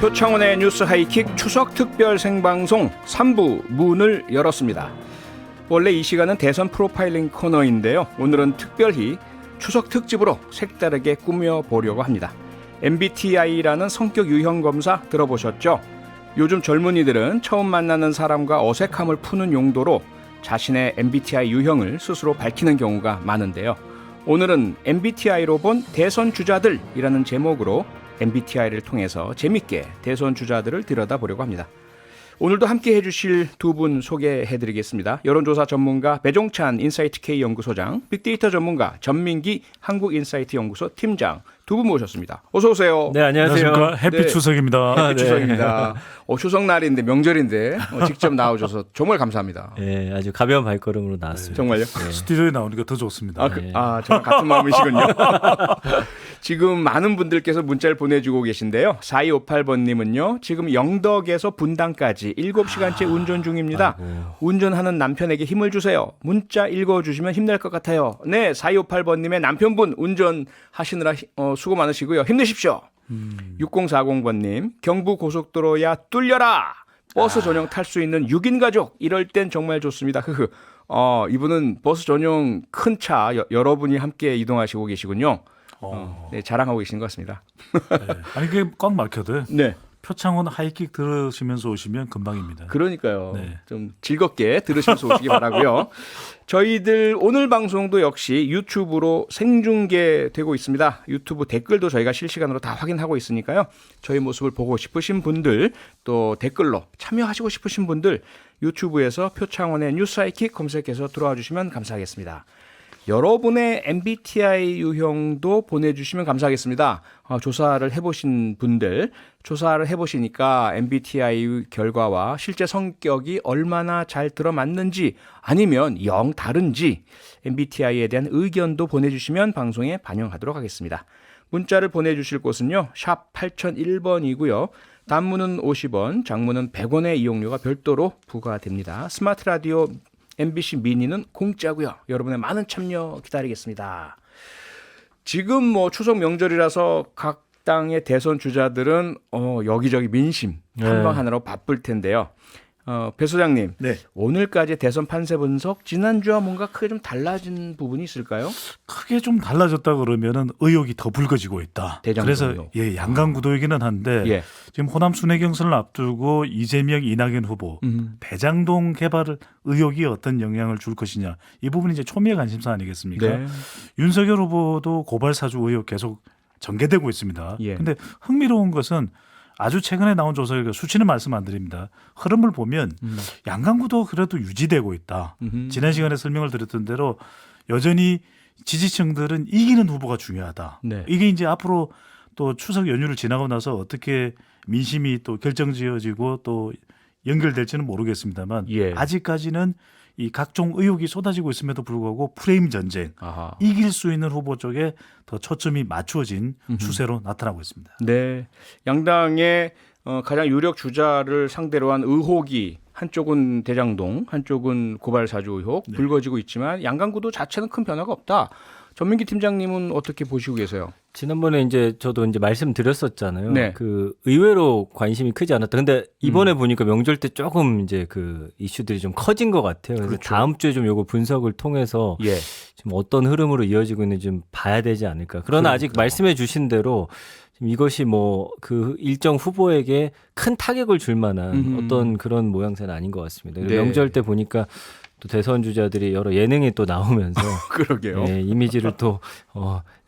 표창원의 뉴스 하이킥 추석 특별 생방송 3부 문을 열었습니다. 원래 이 시간은 대선 프로파일링 코너인데요. 오늘은 특별히 추석 특집으로 색다르게 꾸며보려고 합니다. MBTI라는 성격 유형 검사 들어보셨죠? 요즘 젊은이들은 처음 만나는 사람과 어색함을 푸는 용도로 자신의 MBTI 유형을 스스로 밝히는 경우가 많은데요. 오늘은 MBTI로 본 대선 주자들이라는 제목으로 MBTI를 통해서 재밌게 대선 주자들을 들여다보려고 합니다. 오늘도 함께 해주실 두 분 소개해드리겠습니다. 여론조사 전문가 배종찬 인사이트K 연구소장, 빅데이터 전문가 전민기 한국인사이트연구소 팀장 두 분 모셨습니다. 어서 오세요. 네, 안녕하세요. 해피 네. 추석입니다. 해피 추석입니다. 추석날인데 명절인데 직접 나와줘서 정말 감사합니다. 네, 아주 가벼운 발걸음으로 나왔습니다. 정말요? 네. 스튜디오에 나오니까 더 좋습니다. 정말 같은 마음이시군요. 지금 많은 분들께서 문자를 보내주고 계신데요. 4258번님은요. 지금 영덕에서 분당까지 7시간째 운전 중입니다. 운전하는 남편에게 힘을 주세요. 문자 읽어주시면 힘낼 것 같아요. 네, 4258번님의 남편분 운전하시느라 수고 많으시고요. 힘내십시오. 6040번님 경부고속도로야 뚫려라. 버스 전용 탈 수 있는 6인 가족 이럴 땐 정말 좋습니다. 이분은 버스 전용 큰 차 여러분이 함께 이동하시고 계시군요. 네, 자랑하고 계신 것 같습니다. 네. 아니 그게 꽉 막혀도 네. 표창원 하이킥 들으시면서 오시면 금방입니다. 그러니까요. 네. 좀 즐겁게 들으시면서 오시기 바라고요. 저희들 오늘 방송도 역시 유튜브로 생중계되고 있습니다. 유튜브 댓글도 저희가 실시간으로 다 확인하고 있으니까요. 저희 모습을 보고 싶으신 분들 또 댓글로 참여하시고 싶으신 분들 유튜브에서 표창원의 뉴스 하이킥 검색해서 들어와 주시면 감사하겠습니다. 여러분의 MBTI 유형도 보내주시면 감사하겠습니다. 조사를 해보신 분들, 조사를 해보시니까 MBTI 결과와 실제 성격이 얼마나 잘 들어맞는지 아니면 영 다른지 MBTI에 대한 의견도 보내주시면 방송에 반영하도록 하겠습니다. 문자를 보내주실 곳은요. 샵 8001번이고요. 단문은 50원, 장문은 100원의 이용료가 별도로 부과됩니다. 스마트 라디오 MBC 미니는 공짜고요. 여러분의 많은 참여 기다리겠습니다. 지금 추석 명절이라서 각 당의 대선 주자들은 여기저기 민심 탐방하느라 바쁠 텐데요. 배 소장님, 네. 오늘까지 대선 판세 분석 지난주와 뭔가 크게 좀 달라진 부분이 있을까요? 크게 좀 달라졌다 그러면은 의혹이 더 불거지고 있다. 그래서 양강구도이기는 한데 지금 호남 순회 경선을 앞두고 이재명, 이낙연 후보 대장동 개발 의혹이 어떤 영향을 줄 것이냐 이 부분이 이제 초미의 관심사 아니겠습니까? 네. 윤석열 후보도 고발 사주 의혹 계속 전개되고 있습니다. 그런데 흥미로운 것은 아주 최근에 나온 조사 결과 수치는 말씀 안 드립니다. 흐름을 보면 양강구도 그래도 유지되고 있다. 지난 시간에 설명을 드렸던 대로 여전히 지지층들은 이기는 후보가 중요하다. 네. 이게 이제 앞으로 또 추석 연휴를 지나고 나서 어떻게 민심이 또 결정지어지고 또 연결될지는 모르겠습니다만 아직까지는 이 각종 의혹이 쏟아지고 있음에도 불구하고 프레임 전쟁, 이길 수 있는 후보 쪽에 더 초점이 맞추어진 추세로 나타나고 있습니다. 네, 양당의 가장 유력 주자를 상대로 한 의혹이 한쪽은 대장동, 한쪽은 고발 사주 의혹 불거지고 있지만 양강구도 자체는 큰 변화가 없다. 전민기 팀장님은 어떻게 보시고 계세요? 지난번에 저도 말씀드렸었잖아요. 네. 의외로 관심이 크지 않았다. 근데 이번에 보니까 명절 때 조금 그 이슈들이 좀 커진 것 같아요. 그래서 그렇죠. 다음 주에 좀 요거 분석을 통해서 좀 어떤 흐름으로 이어지고 있는지 좀 봐야 되지 않을까. 그러나 아직 말씀해 주신 대로 지금 이것이 그 일정 후보에게 큰 타격을 줄 만한 어떤 그런 모양새는 아닌 것 같습니다. 그리고 명절 때 보니까 또 대선 주자들이 여러 예능에 또 나오면서 그러게요. 이미지를 또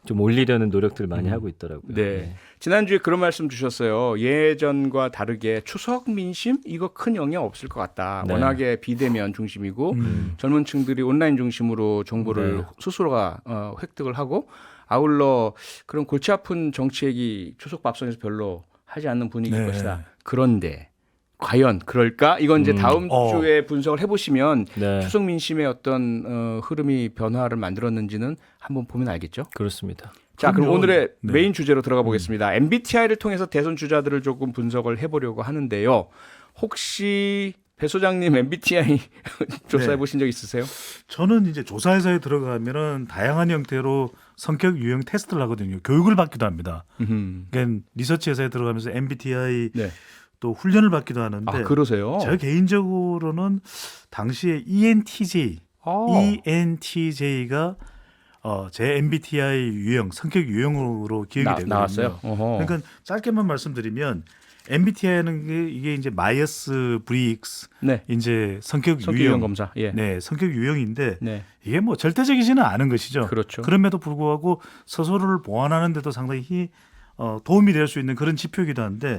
좀 올리려는 노력들을 많이 하고 있더라고요. 네. 지난주에 그런 말씀 주셨어요. 예전과 다르게 추석 민심 이거 큰 영향 없을 것 같다. 네. 워낙에 비대면 중심이고 젊은 층들이 온라인 중심으로 정보를 스스로가 획득을 하고 아울러 그런 골치 아픈 정치액이 추석 밥상에서 별로 하지 않는 분위기일 것이다. 그런데 과연 그럴까? 이건 이제 다음 주에 분석을 해보시면 추석 민심의 어떤 흐름이 변화를 만들었는지는 한번 보면 알겠죠? 그렇습니다. 자, 그럼 오늘의 메인 주제로 들어가 보겠습니다. MBTI를 통해서 대선 주자들을 조금 분석을 해보려고 하는데요. 혹시 배 소장님 MBTI 조사해 보신 적 있으세요? 저는 이제 조사회사에 들어가면은 다양한 형태로 성격 유형 테스트를 하거든요. 교육을 받기도 합니다. 그러니까 리서치 회사에 들어가면서 MBTI 또 훈련을 받기도 하는데. 아, 그러세요? 제가 개인적으로는 당시에 ENTJ가 제 MBTI 유형, 성격 유형으로 기억이 되거든요. 나왔어요? 그러니까 짧게만 말씀드리면 MBTI는 이게 이제 마이어스 브릭스 이제 성격 유형 검사. 네, 성격 유형인데 이게 뭐 절대적이지는 않은 것이죠. 그렇죠. 그럼에도 불구하고 스스로를 보완하는 데도 상당히 도움이 될 수 있는 그런 지표이기도 한데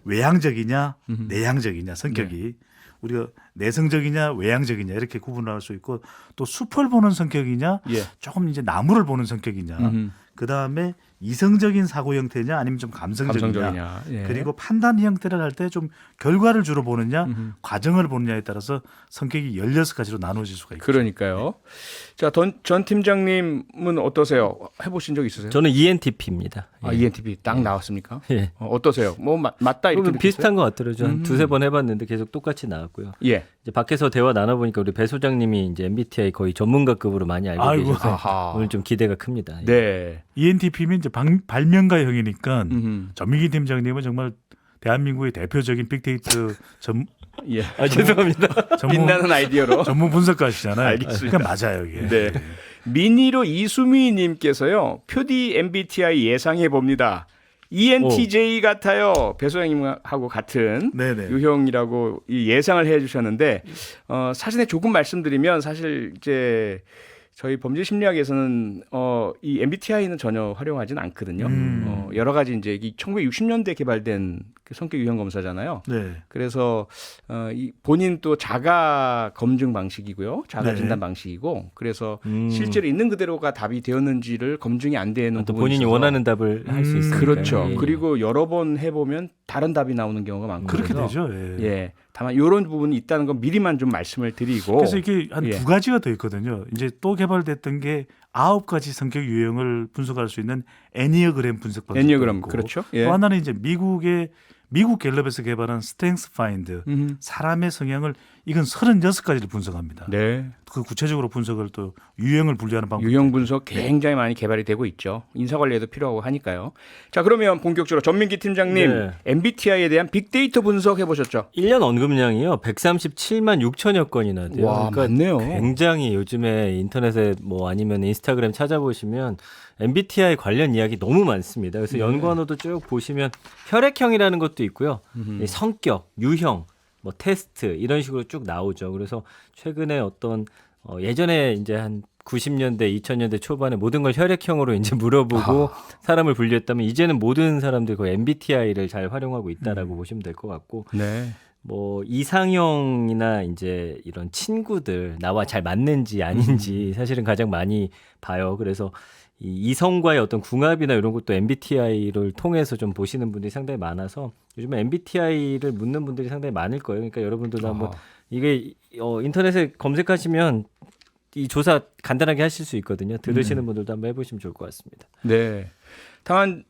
외향적이냐 내향적이냐 성격이 우리가 내성적이냐 외향적이냐 이렇게 구분할 수 있고 또 숲을 보는 성격이냐 조금 이제 나무를 보는 성격이냐 그 다음에 이성적인 사고 형태냐 아니면 좀 감성적이냐. 그리고 판단 형태를 할 때 좀 결과를 주로 보느냐 과정을 보느냐에 따라서 성격이 16가지로 나눠질 수가 있죠. 그러니까요. 자, 전 팀장님은 어떠세요? 해보신 적 있으세요? 저는 ENTP입니다. 아, ENTP 딱 나왔습니까? 어떠세요? 뭐 맞다 이렇게 비슷한 것 같더라고요. 한 두세 번 해봤는데 계속 똑같이 나왔고요. 이제 밖에서 대화 나눠보니까 우리 배 소장님이 이제 MBTI 거의 전문가급으로 많이 알고 계셔서 오늘 좀 기대가 큽니다. 네. ENTP면 이제 발명가형이니까 전민기 팀장님은 정말 대한민국의 대표적인 빅데이터 죄송합니다. 빛나는 아이디어로 전문 분석가시잖아요. 알겠습니다. 그러니까 맞아요 이게. 네. 미니로 이수미님께서요. 표디 MBTI 예상해 봅니다. ENTJ 같아요. 배 소장님하고 같은 유형이라고 예상을 해주셨는데 사진에 조금 말씀드리면 사실 이제 저희 범죄심리학에서는 이 MBTI는 전혀 활용하지는 않거든요. 여러 가지 이제 1960년대 개발된 그 성격 유형 검사잖아요. 그래서 이 본인 또 자가 검증 방식이고요, 자가 진단 방식이고, 그래서 실제로 있는 그대로가 답이 되었는지를 검증이 안 되는 또 본인이 있어서. 원하는 답을 할 수 있어요. 그렇죠. 그리고 여러 번 해보면 다른 답이 나오는 경우가 많고 그렇게 되죠. 다만 이런 부분이 있다는 건 미리만 좀 말씀을 드리고. 그래서 이게 한 두 가지가 더 있거든요. 이제 또 개발됐던 게 9가지 성격 유형을 분석할 수 있는 애니어그램 분석 방식도 애니어그램, 있고, 그렇죠. 또 하나는 이제 미국 갤럽에서 개발한 스트렝스 파인드 사람의 성향을 이건 36가지를 분석합니다. 그 구체적으로 분석을 또 유형을 분류하는 방법. 유형 분석 굉장히 많이 개발이 되고 있죠. 인사 관리에도 필요하고 하니까요. 자, 그러면 본격적으로 전민기 팀장님 MBTI에 대한 빅데이터 분석해 보셨죠? 1년 언급량이요. 137만 6천여 건이나 돼요. 와, 많네요. 굉장히 요즘에 인터넷에 뭐 아니면 인스타그램 찾아보시면 MBTI 관련 이야기 너무 많습니다. 그래서 연관어도 쭉 보시면 혈액형이라는 것도 있고요. 성격, 유형, 뭐 테스트 이런 식으로 쭉 나오죠. 그래서 최근에 어떤 예전에 이제 한 90년대, 2000년대 초반에 모든 걸 혈액형으로 이제 물어보고 사람을 분류했다면 이제는 모든 사람들이 그 MBTI를 잘 활용하고 있다라고 보시면 될 것 같고. 뭐 이상형이나 이제 이런 친구들 나와 잘 맞는지 아닌지 사실은 가장 많이 봐요. 그래서 이 이성과의 어떤 궁합이나 이런 것도 MBTI를 통해서 좀 보시는 분들이 상당히 많아서 요즘에 MBTI를 묻는 분들이 상당히 많을 거예요. 그러니까 여러분들도 한번 이게 인터넷에 검색하시면 이 조사 간단하게 하실 수 있거든요. 들으시는 분들도 한번 해보시면 좋을 것 같습니다. 네. 다만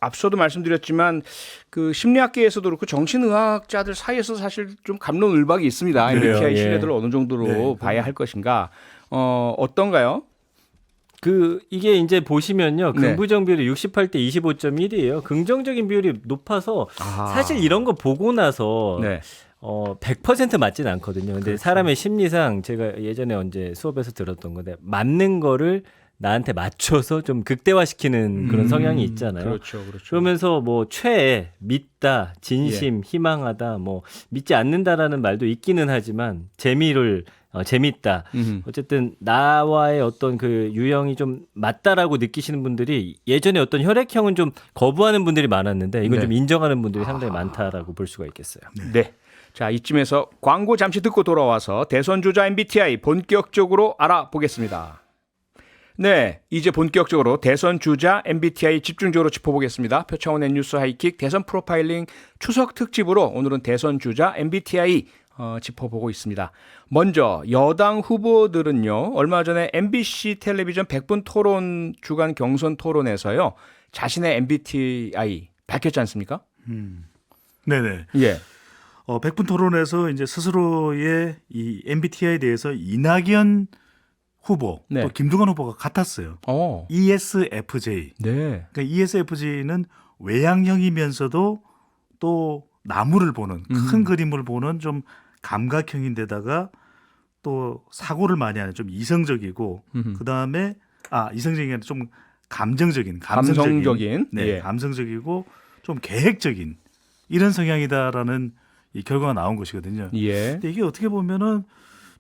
앞서도 말씀드렸지만 그 심리학계에서도 그렇고 정신의학자들 사이에서 사실 좀 갑론을박이 있습니다. MBTI 신뢰도를 어느 정도로 봐야 할 것인가. 어떤가요? 이게 이제 보시면요. 긍부정 비율이 68대 25.1이에요. 긍정적인 비율이 높아서 사실 이런 거 보고 나서 100% 맞지는 않거든요. 근데 그렇죠. 사람의 심리상 제가 예전에 언제 수업에서 들었던 건데 맞는 거를 나한테 맞춰서 좀 극대화시키는 그런 성향이 있잖아요. 그렇죠. 그러면서 뭐 최애, 믿다, 진심, 희망하다, 뭐 믿지 않는다라는 말도 있기는 하지만 재밌다. 어쨌든 나와의 어떤 그 유형이 좀 맞다라고 느끼시는 분들이 예전에 어떤 혈액형은 좀 거부하는 분들이 많았는데 이건 좀 인정하는 분들이 상당히 많다라고 볼 수가 있겠어요. 네. 자, 이쯤에서 광고 잠시 듣고 돌아와서 대선 주자 MBTI 본격적으로 알아보겠습니다. 네, 이제 본격적으로 대선 주자 MBTI 집중적으로 짚어보겠습니다. 표창원의 뉴스 하이킥 대선 프로파일링 추석 특집으로 오늘은 대선 주자 MBTI 짚어보고 있습니다. 먼저 여당 후보들은요, 얼마 전에 MBC 텔레비전 100분 토론 주간 경선 토론에서요, 자신의 MBTI 밝혔지 않습니까? 네네. 예. 백분 토론에서 이제 스스로의 이 MBTI에 대해서 이낙연 후보 네. 또 김두관 후보가 같았어요. ESFJ. 네. 그러니까 ESFJ는 외향형이면서도 또 나무를 보는 큰 그림을 보는 좀 감각형인데다가 또 사고를 많이 하는 좀 이성적이고 그다음에 이성적인 게 아니라 좀 감성적인 네, 예. 감성적이고 좀 계획적인 이런 성향이다라는 이 결과가 나온 것이거든요. 예. 근데 이게 어떻게 보면은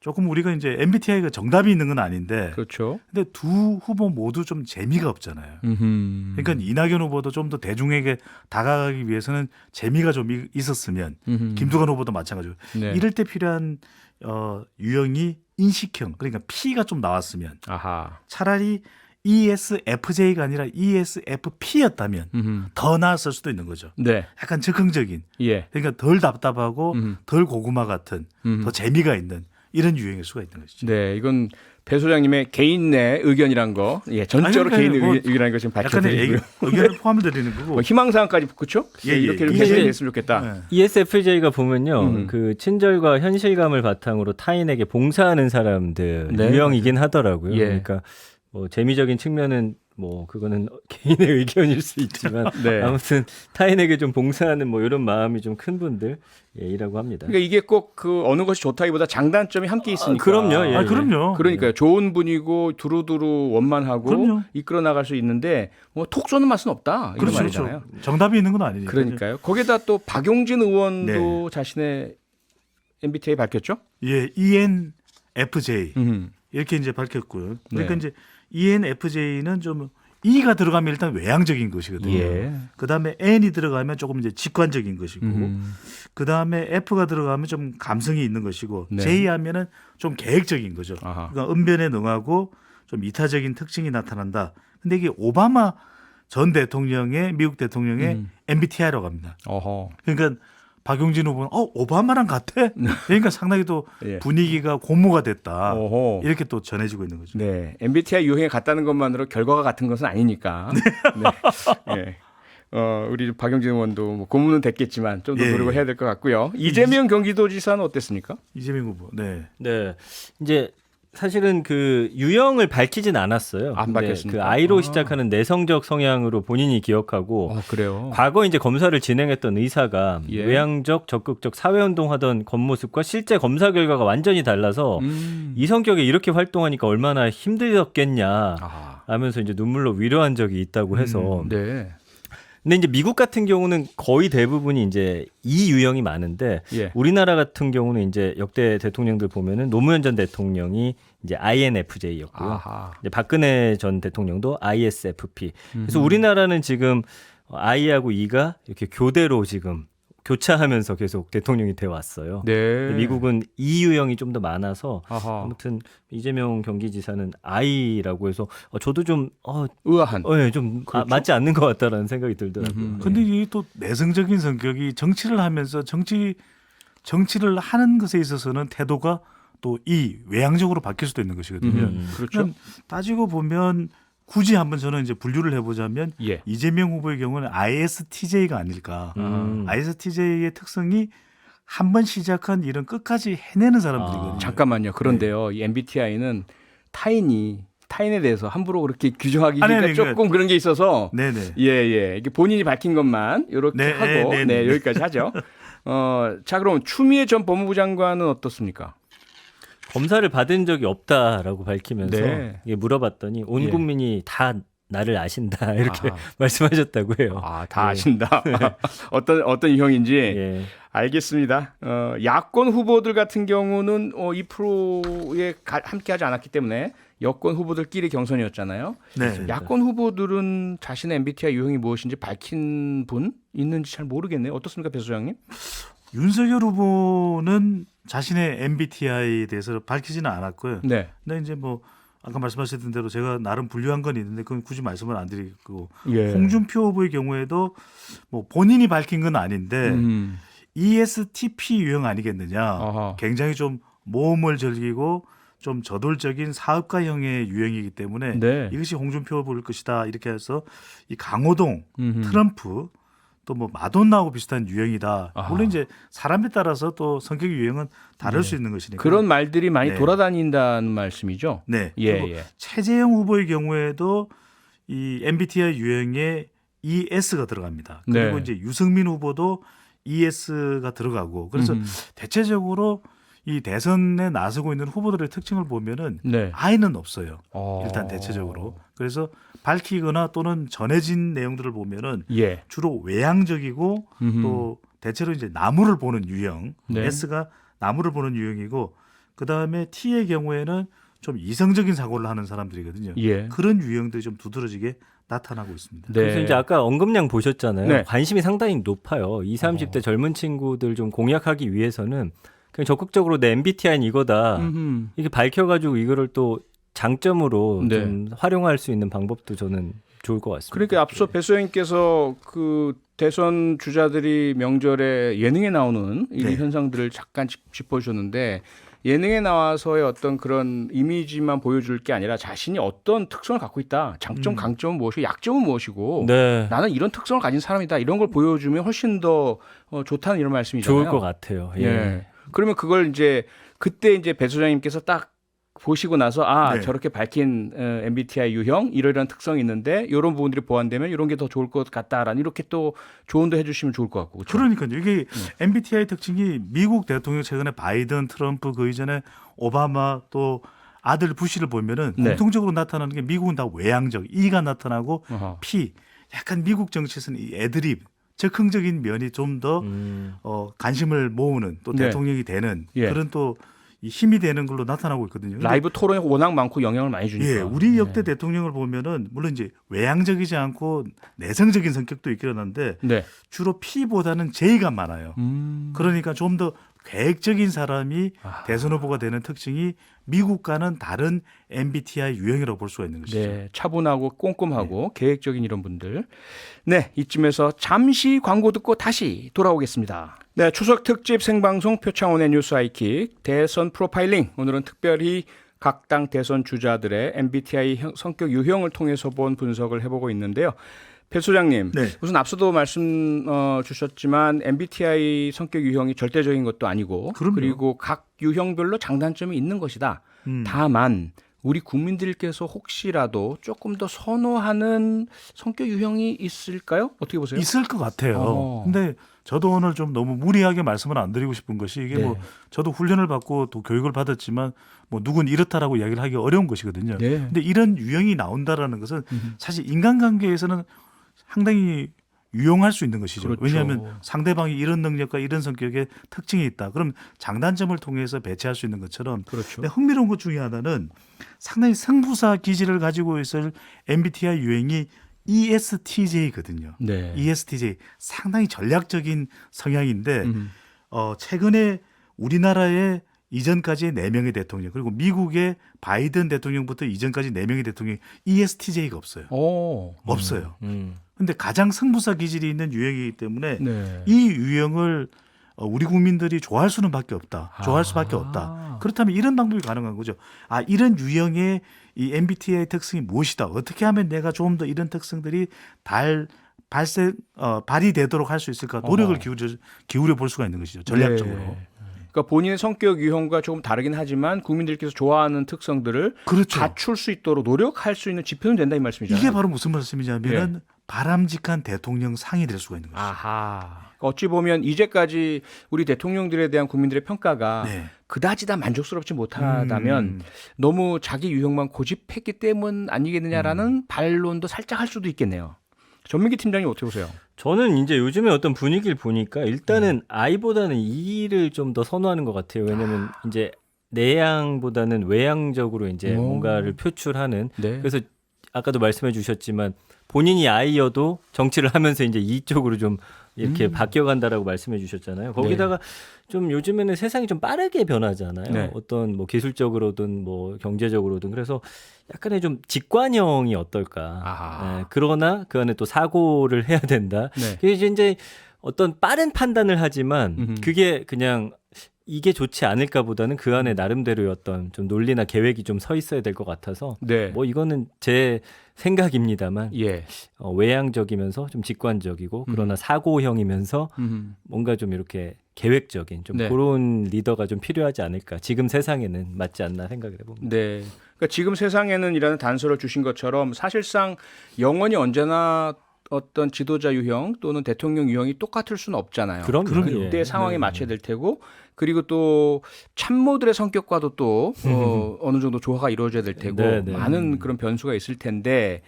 조금 우리가 이제 MBTI가 정답이 있는 건 아닌데, 그렇죠. 근데 두 후보 모두 좀 재미가 없잖아요. 그러니까 이낙연 후보도 좀 더 대중에게 다가가기 위해서는 재미가 좀 있었으면 김두관 후보도 마찬가지고 네. 이럴 때 필요한 유형이 인식형 그러니까 P가 좀 나왔으면 아하. 차라리 ESFJ가 아니라 ESFP였다면 더 나았을 수도 있는 거죠. 네. 약간 적극적인 예. 그러니까 덜 답답하고 덜 고구마 같은 더 재미가 있는 이런 유형일 수가 있는 것이죠. 네, 이건 배 소장님의 개인 내 의견이란 거, 전적으로 개인 의견이라는 거 지금 밝혀드리고요. 의견을 포함드리는 거고 희망사항까지 그렇죠? 이렇게 개선이 됐으면 좋겠다. 네. ESFJ가 보면요, 그 친절과 현실감을 바탕으로 타인에게 봉사하는 사람들 유형이긴 하더라고요. 예. 그러니까 뭐 재미적인 측면은 뭐 그거는 개인의 의견일 수 있지만 네. 아무튼 타인에게 좀 봉사하는 뭐 이런 마음이 좀 큰 분들이라고 합니다. 그러니까 이게 꼭 그 어느 것이 좋다기보다 장단점이 함께 있으니까. 그럼요. 예, 그럼요. 그러니까요. 좋은 분이고 두루두루 원만하고 그럼요. 이끌어 나갈 수 있는데 뭐 톡 쏘는 맛은 없다. 이런 그렇죠, 말이잖아요. 그렇죠. 정답이 있는 건 아니니까. 그러니까요. 거기다 또 박용진 의원도 자신의 MBTI 밝혔죠? 예, ENFJ 이렇게 이제 밝혔고요. 그러니까 이제 ENFJ는 좀 E가 들어가면 일단 외향적인 것이거든요. 예. 그다음에 N이 들어가면 조금 이제 직관적인 것이고, 그다음에 F가 들어가면 좀 감성이 있는 것이고, 네. J 하면은 좀 계획적인 거죠. 아하. 그러니까 은변에 능하고 좀 이타적인 특징이 나타난다. 근데 이게 오바마 전 대통령의 미국 대통령의 MBTI라고 합니다. 어허. 그러니까 박용진 후보는 오바마랑 같아. 그러니까 상당히 또 예. 분위기가 고무가 됐다. 어허. 이렇게 또 전해지고 있는 거죠. 네, MBTI 유형에 같다는 것만으로 결과가 같은 것은 아니니까. 네. 우리 박용진 의원도 뭐 고문은 됐겠지만 좀 더 노력을 해야 될 것 같고요. 이재명 경기도지사는 어땠습니까? 이재명 후보. 네. 네, 이제 사실은 그 유형을 밝히진 않았어요. 안 근데 밝혔습니까? 그 I로 시작하는 내성적 성향으로 본인이 기억하고 그래요. 과거 이제 검사를 진행했던 의사가 예. 외향적, 적극적 사회운동하던 겉모습과 실제 검사 결과가 완전히 달라서 이 성격에 이렇게 활동하니까 얼마나 힘들었겠냐 하면서 이제 눈물로 위로한 적이 있다고 해서. 네. 근데 이제 미국 같은 경우는 거의 대부분이 이제 이 유형이 많은데 우리나라 같은 경우는 이제 역대 대통령들 보면은 노무현 전 대통령이 이제 INFJ였고요. 이제 박근혜 전 대통령도 ISFP. 그래서 우리나라는 지금 I하고 E가 이렇게 교대로 지금 교차하면서 계속 대통령이 돼 왔어요. 네. 미국은 E 유형이 좀 더 많아서 아무튼 이재명 경기지사는 I라고 해서 저도 좀 의아한. 좀 맞지 않는 것 같다라는 생각이 들더라고요. 근데 이게 또 내성적인 성격이 정치를 하면서 정치를 하는 것에 있어서는 태도가 또 이 외향적으로 바뀔 수도 있는 것이거든요. 그렇죠. 따지고 보면 굳이 한번 저는 이제 분류를 해보자면 이재명 후보의 경우는 ISTJ가 아닐까. ISTJ의 특성이 한 번 시작한 일은 끝까지 해내는 사람들이거든요. 잠깐만요. 그런데요. 이 MBTI는 타인에 대해서 함부로 그렇게 규정하기가 조금 그런 게 있어서 이게 본인이 밝힌 것만 이렇게 하고 여기까지 하죠. 자, 그럼 추미애 전 법무부 장관은 어떻습니까? 검사를 받은 적이 없다라고 밝히면서 이게 물어봤더니 온 국민이 다 나를 아신다 이렇게 말씀하셨다고 해요. 다 아신다. 어떤 유형인지 알겠습니다. 야권 후보들 같은 경우는 2%에 함께하지 않았기 때문에 여권 후보들끼리 경선이었잖아요. 야권 후보들은 자신의 MBTI 유형이 무엇인지 밝힌 분 있는지 잘 모르겠네요. 어떻습니까, 배 소장님? 윤석열 후보는 자신의 MBTI에 대해서 밝히지는 않았고요. 근데 이제 뭐 아까 말씀하셨던 대로 제가 나름 분류한 건 있는데 그건 굳이 말씀을 안 드리고 홍준표 후보의 경우에도 뭐 본인이 밝힌 건 아닌데 ESTP 유형 아니겠느냐. 굉장히 좀 모험을 즐기고 좀 저돌적인 사업가형의 유형이기 때문에 이것이 홍준표 후보일 것이다. 이렇게 해서 이 강호동, 트럼프 또 뭐 마돈나하고 비슷한 유형이다. 아하. 물론 이제 사람에 따라서 또 성격 유형은 다를 수 있는 것이니까 그런 말들이 많이 네. 돌아다닌다는 말씀이죠. 네. 예, 그리고 예. 최재형 후보의 경우에도 이 MBTI 유형에 ES가 들어갑니다. 그리고 네. 이제 유승민 후보도 ES가 들어가고 그래서 대체적으로 이 대선에 나서고 있는 후보들의 특징을 보면은 네. I는 없어요. 일단 대체적으로. 그래서 밝히거나 또는 전해진 내용들을 보면은 예. 주로 외향적이고 또 대체로 이제 나무를 보는 유형. 네. S가 나무를 보는 유형이고 그다음에 T의 경우에는 좀 이성적인 사고를 하는 사람들이거든요. 예. 그런 유형들이 좀 두드러지게 나타나고 있습니다. 네. 그래서 이제 아까 언급량 보셨잖아요. 네. 관심이 상당히 높아요. 20, 30대 젊은 친구들 좀 공략하기 위해서는 그냥 적극적으로 내 MBTI는 이거다. 이게 밝혀가지고 이거를 또 장점으로 네. 좀 활용할 수 있는 방법도 저는 좋을 것 같습니다. 그러니까 앞서 배 소장님께서 그 대선 주자들이 명절에 예능에 나오는 이 네. 현상들을 잠깐 짚어주셨는데 예능에 나와서의 어떤 그런 이미지만 보여줄 게 아니라 자신이 어떤 특성을 갖고 있다. 장점, 강점은 무엇이고 약점은 무엇이고 네. 나는 이런 특성을 가진 사람이다. 이런 걸 보여주면 훨씬 더 좋다는 이런 말씀이잖아요. 좋을 것 같아요. 예. 예. 그러면 그걸 이제 그때 이제 배 소장님께서 딱 보시고 나서 네. 저렇게 밝힌 MBTI 유형 이러이러한 특성이 있는데 이런 부분들이 보완되면 이런 게 더 좋을 것 같다라는 이렇게 또 조언도 해주시면 좋을 것 같고 그렇죠? 그러니까요. 이게 MBTI 특징이 미국 대통령 최근에 바이든, 트럼프 그 이전에 오바마 또 아들 부시를 보면은 네. 공통적으로 나타나는 게 미국은 다 외향적, E가 나타나고 어허. P, 약간 미국 정치에서는 이 애드립, 적극적인 면이 좀 더 관심을 모으는 또 네. 대통령이 되는 예. 그런 또 이 힘이 되는 걸로 나타나고 있거든요. 근데 라이브 토론이 워낙 많고 영향을 많이 주니까. 예, 우리 역대 대통령을 보면은 물론 이제 외향적이지 않고 내성적인 성격도 있긴 한데 네. 주로 P보다는 J가 많아요. 그러니까 좀 더 계획적인 사람이 대선 후보가 되는 특징이 미국과는 다른 MBTI 유형이라고 볼 수가 있는 것이죠. 네, 차분하고 꼼꼼하고 계획적인 이런 분들. 네, 이쯤에서 잠시 광고 듣고 다시 돌아오겠습니다. 네, 추석 특집 생방송 표창원의 뉴스 아이킥 대선 프로파일링. 오늘은 특별히 각 당 대선 주자들의 MBTI 성격 유형을 통해서 본 분석을 해보고 있는데요. 배 소장님, 네. 우선 앞서도 말씀 주셨지만 MBTI 성격 유형이 절대적인 것도 아니고 그럼요. 그리고 각 유형별로 장단점이 있는 것이다. 다만 우리 국민들께서 혹시라도 조금 더 선호하는 성격 유형이 있을까요? 어떻게 보세요? 있을 것 같아요. 근데 저도 오늘 좀 너무 무리하게 말씀을 안 드리고 싶은 것이 이게 네. 뭐 저도 훈련을 받고 또 교육을 받았지만 뭐 누군 이렇다라고 이야기를 하기 어려운 것이거든요. 네. 근데 이런 유형이 나온다라는 것은 사실 인간관계에서는 상당히 유용할 수 있는 것이죠. 그렇죠. 왜냐하면 상대방이 이런 능력과 이런 성격의 특징이 있다. 그럼 장단점을 통해서 배치할 수 있는 것처럼. 그렇죠. 근데 흥미로운 것 중에 하나는 상당히 승부사 기질을 가지고 있을 MBTI 유형이 ESTJ거든요. 네. ESTJ 상당히 전략적인 성향인데 최근에 우리나라의 이전까지 4명의 대통령 그리고 미국의 바이든 대통령부터 이전까지 4명의 대통령 ESTJ가 없어요. 없어요. 근데 가장 승부사 기질이 있는 유형이기 때문에 네. 이 유형을 우리 국민들이 좋아할 수는 밖에 없다. 좋아할 수밖에 없다. 그렇다면 이런 방법이 가능한 거죠. 이런 유형의 이 MBTI 특성이 무엇이다. 어떻게 하면 내가 좀 더 이런 특성들이 발휘되도록 할 수 있을까 노력을 기울여 볼 수가 있는 것이죠. 전략적으로. 네. 그러니까 본인의 성격 유형과 조금 다르긴 하지만 국민들께서 좋아하는 특성들을 그렇죠. 갖출 수 있도록 노력할 수 있는 지표는 된다 이 말씀이잖아요. 이게 바로 무슨 말씀이냐면은 바람직한 대통령 상이 될 수가 있는 거죠. 아하. 어찌 보면 이제까지 우리 대통령들에 대한 국민들의 평가가 네. 그다지 다 만족스럽지 못하다면 너무 자기 유형만 고집했기 때문 아니겠느냐라는 반론도 살짝 할 수도 있겠네요. 전민기 팀장님 어떻게 보세요? 저는 이제 요즘에 어떤 분위기를 보니까 일단은 I보다는 E를 좀 더 선호하는 것 같아요. 왜냐하면 이제 내향보다는 외향적으로 이제 뭔가를 표출하는. 네. 그래서 아까도 말씀해 주셨지만 본인이 I여도 정치를 하면서 이제 E 쪽으로 좀 이렇게 바뀌어간다라고 말씀해 주셨잖아요. 거기다가 좀 요즘에는 세상이 좀 빠르게 변하잖아요. 네. 어떤 뭐 기술적으로든 뭐 경제적으로든 그래서 약간의 좀 직관형이 어떨까. 네, 그러나 그 안에 또 사고를 해야 된다. 네. 그게 이제 어떤 빠른 판단을 하지만 그게 그냥 이게 좋지 않을까보다는 그 안에 나름대로의 어떤 좀 논리나 계획이 좀 서 있어야 될 것 같아서 네. 뭐 이거는 제 생각입니다만 예. 외향적이면서 좀 직관적이고 그러나 사고형이면서 뭔가 좀 이렇게 계획적인 좀 네. 그런 리더가 좀 필요하지 않을까. 지금 세상에는 맞지 않나 생각을 해봅니다. 네. 그러니까 지금 세상에는이라는 단서를 주신 것처럼 사실상 영원히 언제나 어떤 지도자 유형 또는 대통령 유형이 똑같을 수는 없잖아요. 그럼요. 그때 예. 상황에 맞춰야 될 테고 그리고 또 참모들의 성격과도 또 어느 정도 조화가 이루어져야 될 테고 네네. 많은 그런 변수가 있을 텐데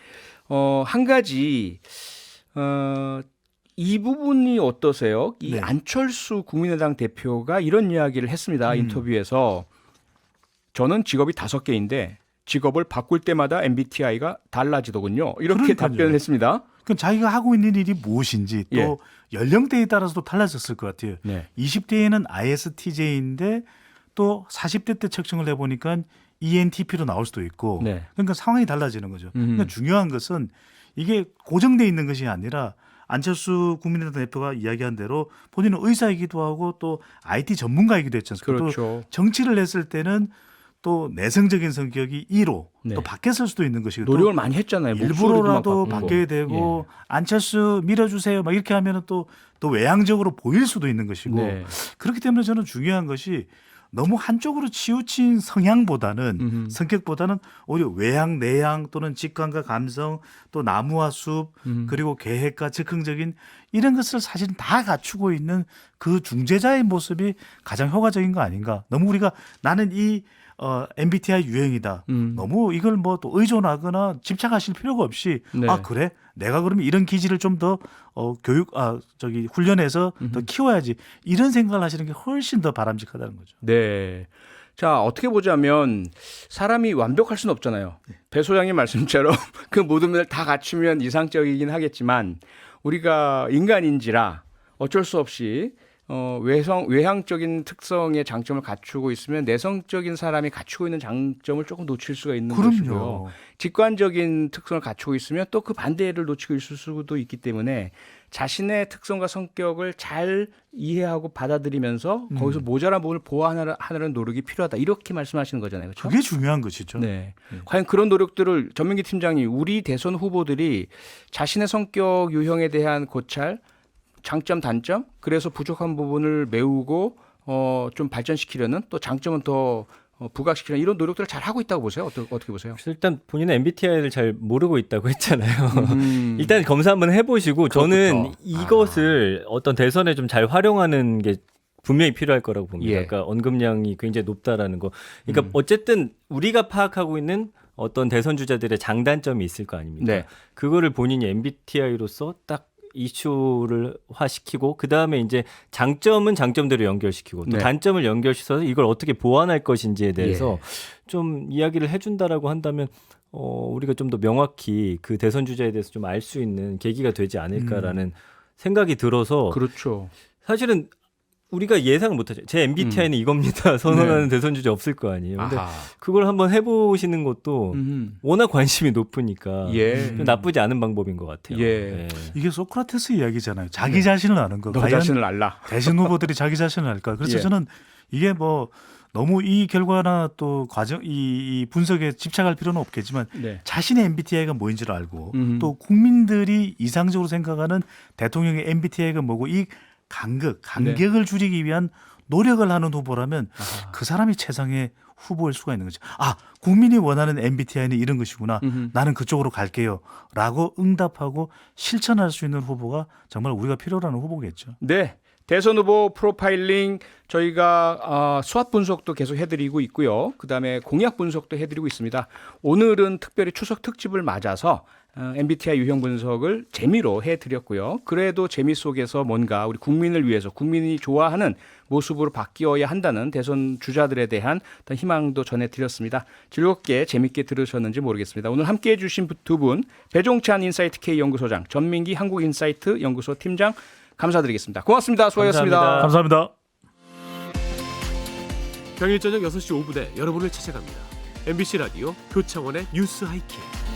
한 가지 이 부분이 어떠세요? 이 네. 안철수 국민의당 대표가 이런 이야기를 했습니다. 인터뷰에서 저는 직업이 5개인데 직업을 바꿀 때마다 MBTI가 달라지더군요. 이렇게 그러니까요. 답변을 했습니다. 그럼 자기가 하고 있는 일이 무엇인지 또 예. 연령대에 따라서도 달라졌을 것 같아요. 네. 20대에는 ISTJ인데 또 40대 때 측정을 해보니까 ENTP로 나올 수도 있고 네. 그러니까 상황이 달라지는 거죠. 그러니까 중요한 것은 이게 고정돼 있는 것이 아니라 안철수 국민의당 대표가 이야기한 대로 본인은 의사이기도 하고 또 IT 전문가이기도 했지 않습니까? 그렇죠. 또 정치를 했을 때는 또 내성적인 성격이 2로 네. 또 바뀌었을 수도 있는 것이고 노력을 많이 했잖아요. 일부러라도 목소리도 막 바뀌어야 바꾸고. 되고 안철수 밀어주세요 막 이렇게 하면은 또 외향적으로 보일 수도 있는 것이고 네. 그렇기 때문에 저는 중요한 것이 너무 한쪽으로 치우친 성향보다는 성격보다는 오히려 외향 내향 또는 직관과 감성 또 나무와 숲 그리고 계획과 즉흥적인 이런 것을 사실은 다 갖추고 있는 그 중재자의 모습이 가장 효과적인 거 아닌가. 너무 우리가 나는 이 MBTI 유행이다. 너무 이걸 뭐 또 의존하거나 집착하실 필요가 없이 네. 아 그래? 내가 그러면 이런 기질을 좀 더 훈련해서 더 키워야지. 이런 생각을 하시는 게 훨씬 더 바람직하다는 거죠. 네. 자, 어떻게 보자면 사람이 완벽할 수는 없잖아요. 배 소장님 말씀처럼 그 모든 면을 다 갖추면 이상적이긴 하겠지만 우리가 인간인지라 어쩔 수 없이 외향적인 특성의 장점을 갖추고 있으면 내성적인 사람이 갖추고 있는 장점을 조금 놓칠 수가 있는 것이고요. 직관적인 특성을 갖추고 있으면 또 그 반대를 놓치고 있을 수도 있기 때문에 자신의 특성과 성격을 잘 이해하고 받아들이면서 거기서 모자란 부분을 보완하는 노력이 필요하다. 이렇게 말씀하시는 거잖아요. 그렇죠? 그게 중요한 것이죠. 네. 과연 그런 노력들을 전민기 팀장님, 우리 대선 후보들이 자신의 성격 유형에 대한 고찰, 장점, 단점, 그래서 부족한 부분을 메우고 좀 발전시키려는 또 장점은 더 부각시키는 이런 노력들을 잘 하고 있다고 보세요. 어떻게 보세요? 일단 본인은 MBTI를 잘 모르고 있다고 했잖아요. 일단 검사 한번 해보시고 저는 이것을 어떤 대선에 좀 잘 활용하는 게 분명히 필요할 거라고 봅니다. 예. 그러니까 언급량이 굉장히 높다라는 거. 그러니까 어쨌든 우리가 파악하고 있는 어떤 대선 주자들의 장단점이 있을 거 아닙니까? 네. 그거를 본인이 MBTI로서 딱 이슈를 화시키고 그 다음에 이제 장점은 장점대로 연결시키고 또 네. 단점을 연결시켜서 이걸 어떻게 보완할 것인지에 대해서 예. 좀 이야기를 해준다라고 한다면 우리가 좀 더 명확히 그 대선 주자에 대해서 좀 알 수 있는 계기가 되지 않을까라는 생각이 들어서 그렇죠. 사실은 우리가 예상을 못하죠. 제 MBTI는 이겁니다. 선언하는 대선 주자 없을 거 아니에요. 근데 아하. 그걸 한번 해보시는 것도 워낙 관심이 높으니까 예. 좀 나쁘지 않은 방법인 것 같아요. 예. 이게 소크라테스 이야기잖아요. 자기 자신을 아는 거. 너 과연 자신을 알라. 대선 후보들이 자기 자신을 알까? 그래서 예. 저는 이게 뭐 너무 이 결과나 또 과정 이 분석에 집착할 필요는 없겠지만 네. 자신의 MBTI가 뭐인지를 알고 또 국민들이 이상적으로 생각하는 대통령의 MBTI가 뭐고 이 간격을 줄이기 위한 노력을 하는 후보라면 그 사람이 최상의 후보일 수가 있는 거죠. 아, 국민이 원하는 MBTI는 이런 것이구나. 나는 그쪽으로 갈게요. 라고 응답하고 실천할 수 있는 후보가 정말 우리가 필요로 하는 후보겠죠. 네. 대선 후보 프로파일링 저희가 수합 분석도 계속 해드리고 있고요. 그다음에 공약 분석도 해드리고 있습니다. 오늘은 특별히 추석 특집을 맞아서 MBTI 유형 분석을 재미로 해드렸고요. 그래도 재미 속에서 뭔가 우리 국민을 위해서 국민이 좋아하는 모습으로 바뀌어야 한다는 대선 주자들에 대한 어떤 희망도 전해드렸습니다. 즐겁게 재밌게 들으셨는지 모르겠습니다. 오늘 함께해 주신 두 분 배종찬 인사이트 K 연구소장, 전민기 한국인사이트 연구소 팀장 감사드리겠습니다. 고맙습니다. 수고하셨습니다. 감사합니다. 평일 저녁 6시 5분에 여러분을 찾아갑니다. MBC 라디오 표창원의 뉴스 하이킥.